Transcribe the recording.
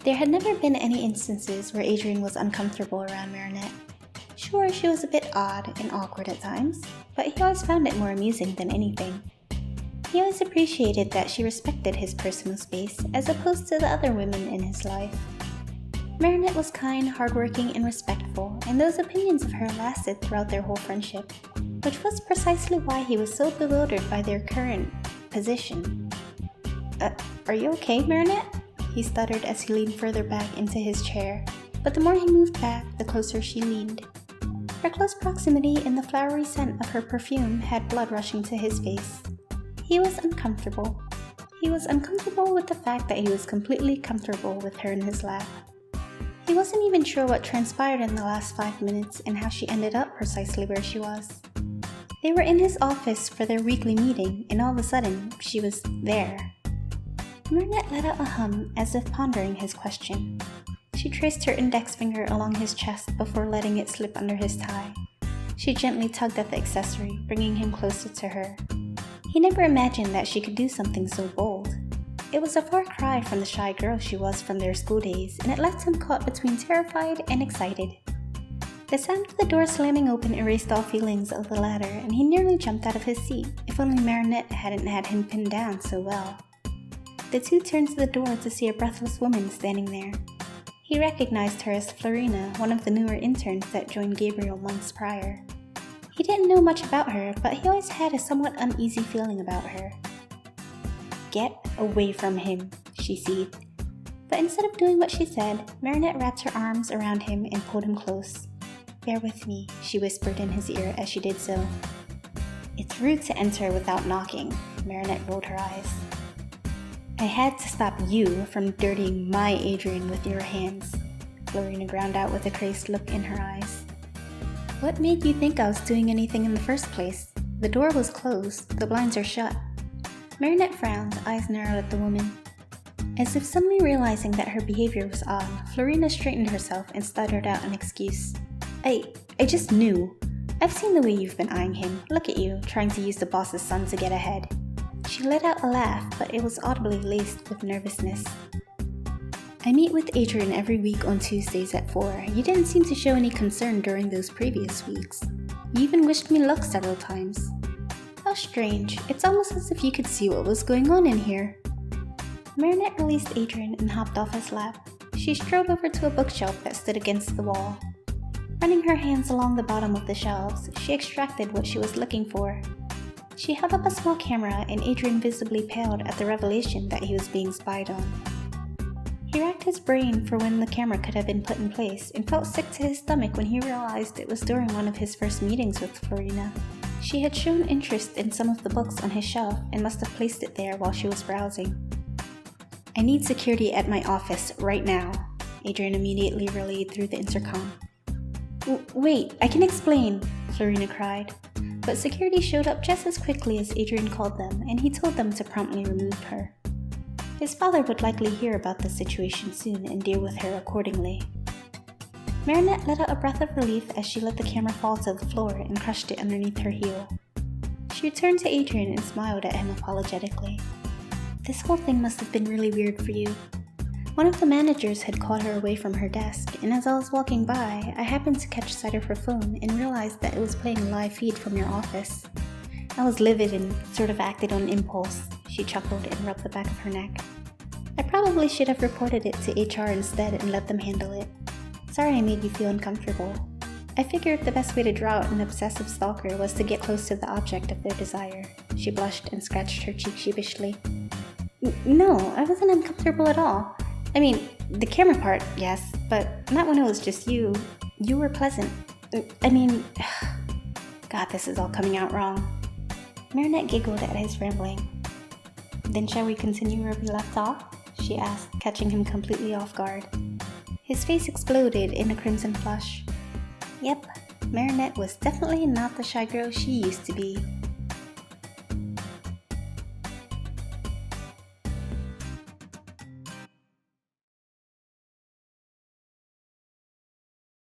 There had never been any instances where Adrian was uncomfortable around Marinette. Sure, she was a bit odd and awkward at times, but he always found it more amusing than anything. He always appreciated that she respected his personal space as opposed to the other women in his life. Marinette was kind, hardworking, and respectful, and those opinions of her lasted throughout their whole friendship, which was precisely why he was so bewildered by their current position. Are you okay, Marinette?" he stuttered as he leaned further back into his chair, but the more he moved back, the closer she leaned. Her close proximity and the flowery scent of her perfume had blood rushing to his face. He was uncomfortable. He was uncomfortable with the fact that he was completely comfortable with her in his lap. He wasn't even sure what transpired in the last 5 minutes and how she ended up precisely where she was. They were in his office for their weekly meeting, and all of a sudden, she was there. Marinette let out a hum as if pondering his question. She traced her index finger along his chest before letting it slip under his tie. She gently tugged at the accessory, bringing him closer to her. He never imagined that she could do something so bold. It was a far cry from the shy girl she was from their school days, and it left him caught between terrified and excited. The sound of the door slamming open erased all feelings of the latter, and he nearly jumped out of his seat, if only Marinette hadn't had him pinned down so well. The two turned to the door to see a breathless woman standing there. He recognized her as Florina, one of the newer interns that joined Gabriel months prior. He didn't know much about her, but he always had a somewhat uneasy feeling about her. "Get away from him," she seethed. But instead of doing what she said, Marinette wrapped her arms around him and pulled him close. "Bear with me," she whispered in his ear as she did so. "It's rude to enter without knocking," Marinette rolled her eyes. "I had to stop you from dirtying my Adrian with your hands," Florina ground out with a crazed look in her eyes. "What made you think I was doing anything in the first place? The door was closed, the blinds are shut." Marinette frowned, eyes narrowed at the woman. As if suddenly realizing that her behavior was odd, Florina straightened herself and stuttered out an excuse. I just knew. I've seen the way you've been eyeing him. Look at you, trying to use the boss's son to get ahead." She let out a laugh, but it was audibly laced with nervousness. "I meet with Adrian every week on Tuesdays at 4. You didn't seem to show any concern during those previous weeks. You even wished me luck several times." "How strange. It's almost as if you could see what was going on in here." Marinette released Adrian and hopped off his lap. She strode over to a bookshelf that stood against the wall. Running her hands along the bottom of the shelves, she extracted what she was looking for. She held up a small camera, and Adrian visibly paled at the revelation that he was being spied on. He racked his brain for when the camera could have been put in place, and felt sick to his stomach when he realized it was during one of his first meetings with Florina. She had shown interest in some of the books on his shelf and must have placed it there while she was browsing. "I need security at my office right now," Adrian immediately relayed through the intercom. Wait, I can explain," Florina cried. But security showed up just as quickly as Adrian called them, and he told them to promptly remove her. His father would likely hear about the situation soon and deal with her accordingly. Marinette let out a breath of relief as she let the camera fall to the floor and crushed it underneath her heel. She returned to Adrian and smiled at him apologetically. "This whole thing must have been really weird for you. One of the managers had called her away from her desk, and as I was walking by, I happened to catch sight of her phone and realized that it was playing a live feed from your office. I was livid and sort of acted on impulse," she chuckled and rubbed the back of her neck. "I probably should have reported it to HR instead and let them handle it. Sorry I made you feel uncomfortable. I figured the best way to draw out an obsessive stalker was to get close to the object of their desire." She blushed and scratched her cheek sheepishly. No, I wasn't uncomfortable at all. I mean, the camera part, yes, but not when it was just you. You were pleasant. God, this is all coming out wrong." Marinette giggled at his rambling. "Then shall we continue where we left off?" she asked, catching him completely off guard. His face exploded in a crimson flush. Yep, Marinette was definitely not the shy girl she used to be.